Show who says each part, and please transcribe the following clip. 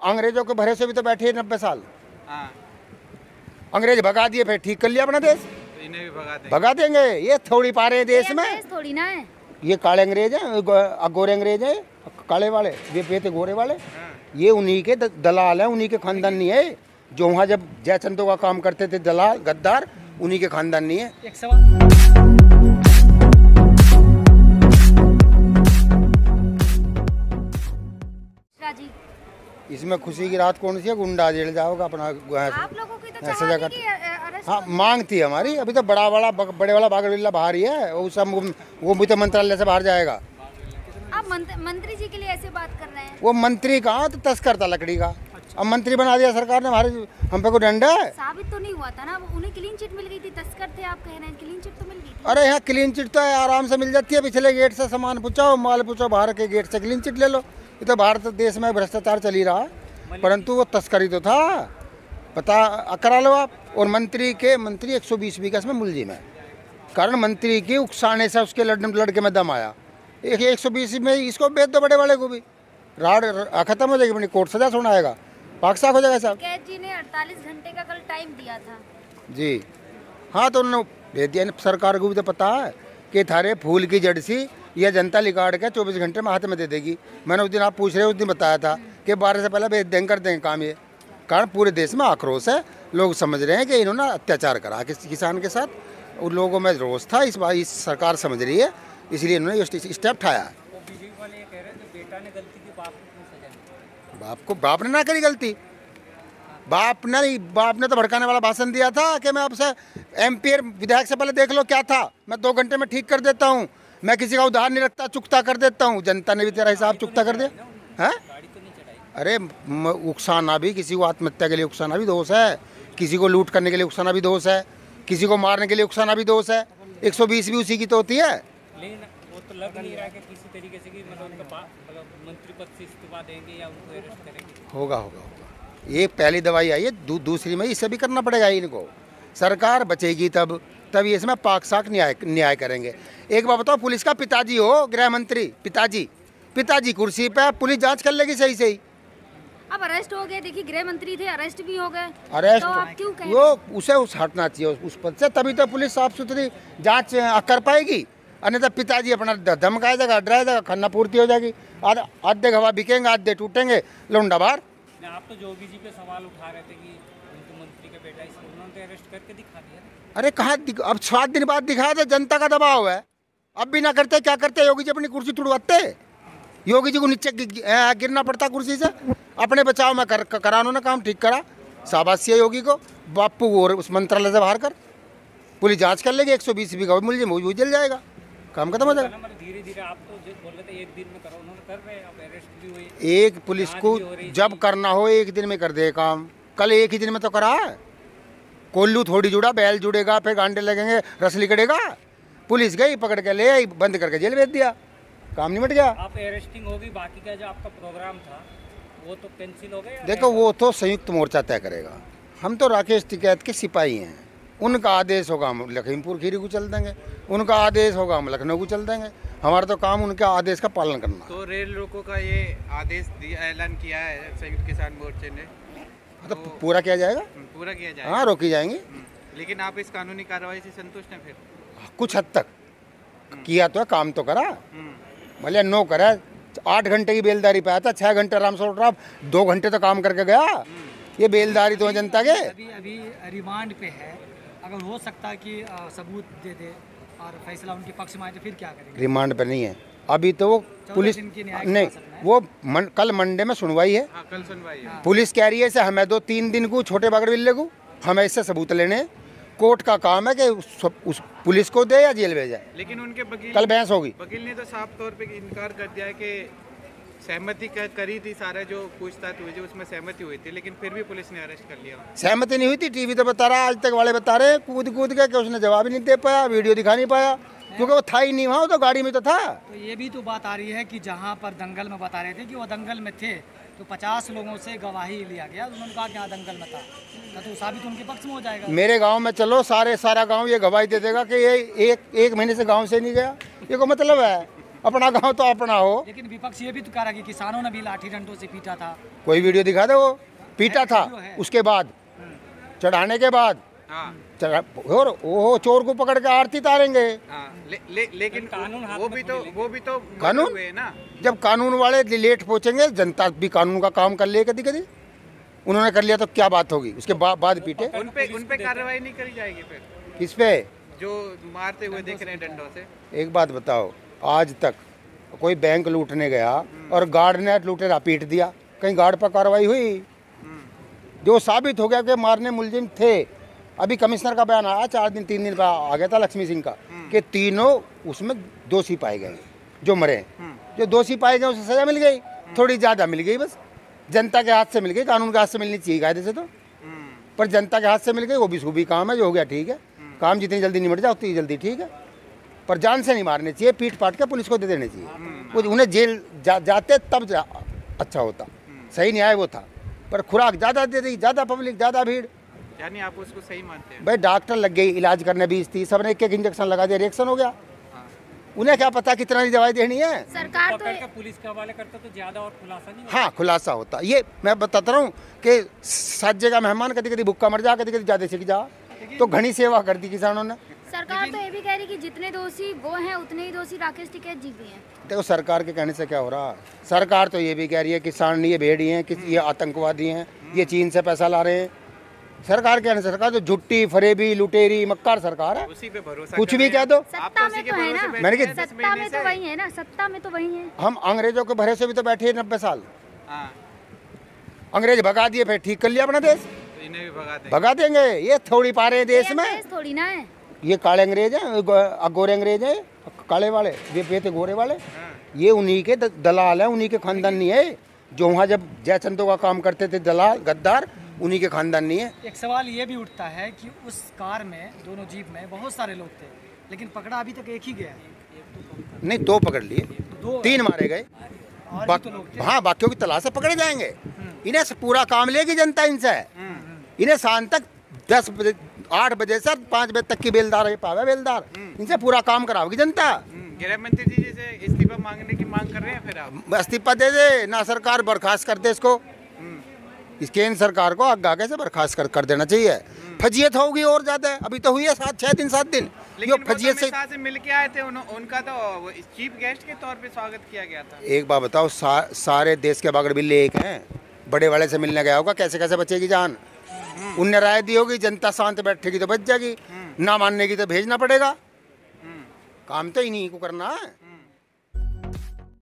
Speaker 1: अंग्रेजों के भरोसे भी तो बैठे 90 साल।
Speaker 2: हाँ।
Speaker 1: अंग्रेज भगा दिए, फिर ठीक कर लिया अपना देश,
Speaker 2: तो इन्हें भी
Speaker 1: भगा देंगे। ये थोड़ी पा रहे हैं देश में,
Speaker 3: थोड़ी ना है।
Speaker 1: ये काले अंग्रेज हैं, गोरे अंग्रेज हैं, काले वाले, ये थे गोरे वाले। ये उन्हीं के दलाल हैं, उन्हीं के खानदान नहीं है। जो वहाँ जब जयचंदों का काम करते थे दलाल गद्दार, उन्हीं के खानदान नहीं है।
Speaker 4: एक सवाल,
Speaker 1: इसमें खुशी की रात कौन सी है? गुंडा जेल जाओगा अपना।
Speaker 3: आप लोगों की तो
Speaker 1: सजा कर, हाँ मांग थी हमारी। अभी तो बड़े वाला बागड़िल्ला बाहर ही है, वो सब वो भी तो मंत्रालय से बाहर जाएगा।
Speaker 3: आप मंत्री जी के लिए ऐसे बात कर रहे हैं?
Speaker 1: वो मंत्री कहाँ, तो तस्कर था लकड़ी का। अब मंत्री बना दिया सरकार ने, हमारे हम पे को डंडा है।
Speaker 3: साबित तो नहीं हुआ था ना, उन्हें क्लीन चिट मिल गई थी। तस्कर थे आप कह रहे हैं, क्लीन चिट तो मिल गई थी।
Speaker 1: अरे यहाँ क्लीन चिट तो आराम से मिल जाती है, पिछले गेट से सामान पूछो, माल पूछो, बाहर के गेट से क्लीन चिट ले लो। ये तो भारत देश में भ्रष्टाचार चल ही रहा, परंतु वो तस्करी तो था, पता करा लो आप। और मंत्री 120 बीघा में मुलजिम है, कारण मंत्री की उकसाने से उसके लड़के में दम आया। 120 में इसको बेच दो, बड़े वाले को भी राड खत्म हो जाएगी, अपनी कोर्ट सजा सुनाएगा, पाक साफ हो जाएगा साहब।
Speaker 3: कैद जी ने 48 घंटे का कल टाइम दिया था
Speaker 1: जी। हाँ तो उन्होंने भेज दिया। सरकार को भी तो पता है कि थारे फूल की जड़ सी यह जनता लिकाड़ के 24 घंटे में हाथ में दे देगी। मैंने उस दिन, आप पूछ रहे उस दिन बताया था कि 12 से पहले भेज देंगे, कर देंगे काम। ये कारण पूरे देश में आक्रोश है, लोग समझ रहे हैं कि इन्होंने अत्याचार करा किसान के साथ। उन लोगों में रोष था, इस बार इस सरकार समझ रही है, इसलिए इन्होंने स्टेप उठाया है। बाप ने ना करी गलती, बाप ने तो भड़काने वाला भाषण दिया था कि मैं आपसे MP विधायक से पहले देख लो क्या था, मैं 2 घंटे में ठीक कर देता हूँ, मैं किसी का उधार नहीं रखता, चुकता कर देता हूँ। जनता ने भी तेरा हिसाब चुकता कर दिया है। अरे उकसाना भी, किसी को आत्महत्या के लिए उकसाना भी दोष है, किसी को लूट करने के लिए उकसाना भी दोष है, किसी को मारने के लिए उकसाना भी दोष है। 120 भी उसी की तो होती है।
Speaker 4: लेकिन वो तो लग नहीं रहा कि किसी तरीके से कि मंत्री पद से इस्तीफा देंगे या उनको अरेस्ट करेंगे।
Speaker 1: होगा। ये पहली दवाई आई है, दूसरी में इसे भी करना पड़ेगा इनको। सरकार बचेगी तब ये इसमें पाक साक न्याय करेंगे। एक बात बताओ, पुलिस का पिताजी हो गृह मंत्री, पिताजी कुर्सी पे, पुलिस जांच कर लेगी सही से ही।
Speaker 3: अब अरेस्ट हो गए, देखिए गृह मंत्री थे, अरेस्ट भी हो गए,
Speaker 1: अरेस्ट
Speaker 3: तो आप क्यों कह रहे हैं?
Speaker 1: वो उसे हटना चाहिए उस पद से, तभी तो पुलिस साफ सुथरी जांच कर पाएगी। अन्यथा पिताजी अपना धमकाया जाएगा, डराया जाएगा, खाना पूर्ति हो जाएगी, आधे गवाह बिकेंगे, आधे टूटेंगे, लौंडा बाहर।
Speaker 4: आप तो जोगी जी पे सवाल उठा रहे थे कि उनको मंत्री का बेटा, इसको उन्होंने अरेस्ट करके दिखा दिया।
Speaker 1: अरे कहाँ, अब 7 दिन बाद दिखाया था, जनता का दबाव है। अब भी ना करते, क्या करते? योगी जी अपनी कुर्सी तुड़वाते, योगी जी को नीचे गिरना पड़ता कुर्सी से। अपने बचाव में करा उन्होंने काम, ठीक करा, शाबाशी है योगी को। बापू और उस मंत्रालय से बाहर कर, पुलिस जांच कर लेगी, 120 बीघा मुलजिम वो जल जाएगा, काम खत्म हो जाएगा।
Speaker 4: धीरे-धीरे आप तो बोल रहे थे 1 दिन में करो, उन्होंने कर रहे हैं, अब अरेस्ट भी हुई।
Speaker 1: एक पुलिस को जब करना हो 1 दिन में कर दे काम। कल 1 ही दिन में तो करा है। कोल्लू थोड़ी जुड़ा, बैल जुड़ेगा, फिर गांडे लगेंगे, रस लिकड़ेगा। पुलिस गई, पकड़ के ले आई, बंद करके जेल भेज दिया, काम निमट गया।
Speaker 4: आप अरेस्टिंग होगी, बाकी का जो आपका प्रोग्राम था वो तो कैंसिल हो गया।
Speaker 1: देखो वो तो संयुक्त मोर्चा तय करेगा, हम तो राकेश टिकैत के सिपाही हैं। उनका आदेश होगा हम लखीमपुर खीरी को चल देंगे, उनका आदेश होगा हम लखनऊ को चल देंगे। हमारा तो काम उनके आदेश का पालन करना।
Speaker 2: तो रेल रोको का ये आदेश ऐलान किया है संयुक्त किसान मोर्चे ने,
Speaker 1: तो पूरा किया जाएगा,
Speaker 2: पूरा किया जाएगा।
Speaker 1: हाँ, रोकी जाएंगी।
Speaker 2: लेकिन आप इस कानूनी कार्रवाई से संतुष्ट हैं? फिर
Speaker 1: कुछ हद तक किया तो है, काम तो करा, भले नो करा। 8 घंटे की बेलदारी पे आया था, 6 घंटे आराम से उठ रहा, 2 घंटे तो काम करके गया। ये बेलदारी तो है जनता के।
Speaker 4: अभी रिमांड पे है, अगर हो सकता है कि सबूत दे दे और फैसला उनके पक्ष में आए तो फिर क्या करेंगे?
Speaker 1: रिमांड पे नहीं है अभी तो, वो पुलिस नहीं, वो कल मंडे में सुनवाई है।
Speaker 2: हाँ, कल सुनवाई है।
Speaker 1: पुलिस कह रही है से हमें 2-3 दिन को छोटे बागड़बिल्ले को हमें इससे सबूत लेने। कोर्ट का काम है कि उस पुलिस को दे या जेल भेजा।
Speaker 2: लेकिन उनके वकील,
Speaker 1: कल बहस होगी।
Speaker 2: वकील ने तो साफ तौर पे इनकार कर दिया है कि सहमति करी थी, सारा जो पूछताछ हुई थी उसमें सहमति हुई थी, लेकिन फिर भी पुलिस ने अरेस्ट कर लिया। सहमति
Speaker 1: नहीं हुई थी, टीवी तो बता रहा, आज तक वाले बता रहे कूद के कि उसने जवाब ही नहीं दे पाया, वीडियो दिखा नहीं पाया, क्योंकि वो था ही नहीं वहाँ, वो तो गाड़ी में तो था।
Speaker 4: तो ये भी तो बात आ रही है कि जहाँ पर दंगल में बता रहे थे कि वो दंगल में थे, तो 50 लोगों से गवाही लिया गया, उन्होंने कहा कि यहाँ दंगल में था, तो साबित उनके पक्ष में हो जाएगा।
Speaker 1: मेरे गांव में चलो, सारा गांव ये गवाही दे देगा कि ये एक महीने से गांव से नहीं गया। ये को मतलब है अपना गांव तो अपना हो।
Speaker 4: लेकिन विपक्ष ये भी तो कह रहा है कि किसानों ने भी लाठी डंडों से पीटा था।
Speaker 1: कोई वीडियो दिखा दे, वो पीटा था,
Speaker 4: वीडियो है।
Speaker 1: उसके बाद चढ़ाने के बाद
Speaker 2: हाँ
Speaker 1: और वो चोर को पकड़ के आरती तारेंगे।
Speaker 2: हाँ लेकिन वो भी तो
Speaker 1: कानून
Speaker 2: हुए ना।
Speaker 1: जब कानून वाले लेट पहुंचेंगे, जनता भी कानून का काम कर ले। कभी कभी उन्होंने कर लिया तो क्या बात होगी, उसके बाद पीटे।
Speaker 2: उन पे कार्रवाई नहीं करी जाएगी फिर,
Speaker 1: किस पे
Speaker 2: जो मारते हुए देख रहे हैं डंडों से।
Speaker 1: एक बात बताओ, आज तक कोई बैंक लूटने गया और गार्ड ने लूटेरा पीट दिया, कहीं गार्ड पर कार्रवाई हुई? जो साबित हो गया कि मारने मुलजिम थे। अभी कमिश्नर का बयान आया 4 दिन 3 दिन पर आ गया था लक्ष्मी सिंह का, कि तीनों उसमें दोषी पाए गए, जो मरे। जो दोषी पाए गए उसे सजा मिल गई, थोड़ी ज़्यादा मिल गई, बस जनता के हाथ से मिल गई। कानून के हाथ से मिलनी चाहिए कायदे से तो, पर जनता के हाथ से मिल गई, वो भी सूबी काम है, जो हो गया ठीक है। काम जितनी जल्दी निमट जाए उतनी जल्दी ठीक है, पर जान से नहीं मारने चाहिए, पीट पाट के पुलिस को दे देने चाहिए। उन्हें जेल जाते तब अच्छा होता, सही न्याय वो था। पर खुराक ज़्यादा दे दी, ज़्यादा पब्लिक, ज़्यादा भीड़।
Speaker 2: यानी आप उसको सही मानते हैं?
Speaker 1: भाई डॉक्टर लग गई इलाज करने 20-30, सबने एक इंजेक्शन लगा दिया, रिएक्शन हो गया। उन्हें क्या पता कितना की दवाई देनी है।
Speaker 3: सरकार तो
Speaker 5: पुलिस के हवाले करता तो ज्यादा और खुलासा नहीं।
Speaker 1: हाँ, खुलासा होता। ये मैं बताता रहा हूँ कि 7 जगह मेहमान कभी कभी भूखा मर जा, कभी कभी ज़्यादा सीख जा, तो घनी सेवा कर दी किसानों ने।
Speaker 3: सरकार तो ये भी कह रही कि जितने दोषी वो हैं उतने ही दोषी राकेश टिकैत जी भी हैं।
Speaker 1: देखो सरकार के कहने से क्या हो रहा है, सरकार तो ये भी कह रही है किसान ये भेड़ी हैं, कि ये आतंकवादी हैं, ये चीन से पैसा ला रहे हैं। सरकार कहने से सरकार तो झुट्टी, फरेबी, लुटेरी, मक्कार सरकार है।
Speaker 2: उसी पे भरोसा
Speaker 1: कुछ
Speaker 2: कर
Speaker 1: भी
Speaker 2: रहे
Speaker 1: कह
Speaker 2: हैं।
Speaker 1: दो,
Speaker 2: आप
Speaker 3: सत्ता
Speaker 2: उसी
Speaker 3: में
Speaker 2: के
Speaker 3: तो है
Speaker 2: भरोसे
Speaker 3: ना,
Speaker 2: बैठे
Speaker 1: मैंने
Speaker 2: हैं
Speaker 1: कहा,
Speaker 2: 10
Speaker 3: सत्ता में
Speaker 2: महीने
Speaker 3: तो
Speaker 2: से।
Speaker 3: वही है ना, सत्ता में तो वही है।
Speaker 1: हम अंग्रेजों के भरोसे भी तो बैठे हैं 90 साल।
Speaker 2: हाँ,
Speaker 1: अंग्रेज भगा दिए, फिर ठीक कर लिया अपना देश,
Speaker 2: तो इन्हें भी भगा दें।
Speaker 1: भगा देंगे। ये थोड़ी पा रहे हैं देश में।
Speaker 3: देश थोड़ी ना है।
Speaker 1: ये काले अंग्रेज हैं, गोरे अंग्रेज हैं, काले वाले, ये थे गोरे वाले। ये उन्हीं के दलाल हैं, उन्हीं के खानदान नहीं है। जो वहाँ जब जयचंदों का काम करते थे दलाल गद्दार, उन्हीं के खानदान नहीं है।
Speaker 4: एक सवाल ये भी उठता है कि उस कार में, दोनों जीप में बहुत सारे लोग थे, लेकिन पकड़ा अभी तक एक ही गया है।
Speaker 1: नहीं, 2 पकड़ लिए, 3 मारे गए।
Speaker 4: और भी तो लोग थे।
Speaker 1: हाँ, बाकियों की तलाश से पकड़े जाएंगे। इन्हें पूरा काम लेगी जनता इनसे। इन्हें शाम तक 10 बजे 8 बजे से 5 बजे तक की बेलदार है, पावे बेलदार, इनसे पूरा काम कराओगी जनता।
Speaker 2: गृह मंत्री जी जैसे इस्तीफा मांगने की मांग कर रहे हैं फिर आप?
Speaker 1: इस्तीफा दे दे ना, सरकार बर्खास्त कर दे इसको। इस केंद्र सरकार को आगे से बर्खास्त कर देना चाहिए। फजीयत होगी और ज्यादा, अभी तो हुई है 6 दिन 7 दिन।
Speaker 2: लेकिन वो
Speaker 1: फजीयत
Speaker 2: अमित शाह से मिल के आए थे, उनका तो चीफ गेस्ट के तौर पे स्वागत किया गया था।
Speaker 1: एक बात बताओ, सारे देश के बागड़ बिल्ले एक हैं। बड़े वाले से मिलने गया होगा, कैसे कैसे बचेगी जान। उनने राय दी होगी, जनता शांत बैठेगी तो बच जाएगी, ना मानने की तो भेजना पड़ेगा। काम तो इन्हीं को करना है।